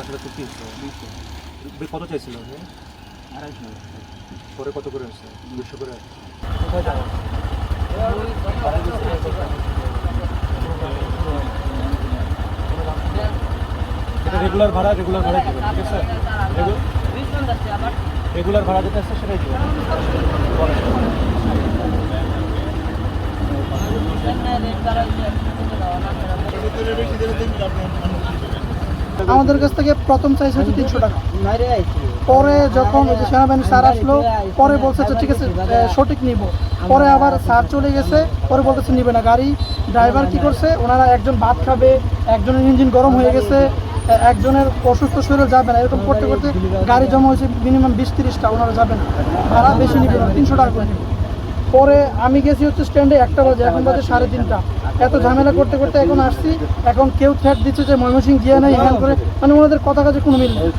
টাকা চুক্তি হচ্ছে কত চাইছিল আপনি? 250 পরে কত করে আসছে? 200 করে। কোথায় যাওয়া? এটা রেগুলার ভাড়া দিবেন, ঠিক আছে? রেগুলার ভাড়া যেটা আছে সেটাই দিবেন। আমাদের কাছ থেকে প্রথম চাইছে হচ্ছে 300 টাকা। পরে যখন ওই যে সেনাবাহিনী স্যার আসলো, পরে বলছে যে ঠিক আছে সঠিক নিব। পরে আবার স্যার চলে গেছে, পরে বলতেছে নিবে না। গাড়ি ড্রাইভার কি করছে, ওনারা একজন ভাত খাবে, একজনের ইঞ্জিন গরম হয়ে গেছে, একজনের অসুস্থ শরীর যাবে না, এরকম করতে করতে গাড়ি জমা হয়েছে মিনিমাম 20-30টা। ওনারা যাবে না, ভাড়া বেশি নিবে না, 300 টাকা করে নিবে। পরে আমি গেছি হচ্ছে স্ট্যান্ডে 1টা বাজে, এখন বাজে 3:30টা। এত ঝামেলা করতে করতে এখন আসছি। এখন কেউ থ্রেট দিচ্ছে যে ময়মনসিংহ গিয়ে নেই হ্যান করে, মানে ওনাদের কথা কাজে কোনো মিল নেই।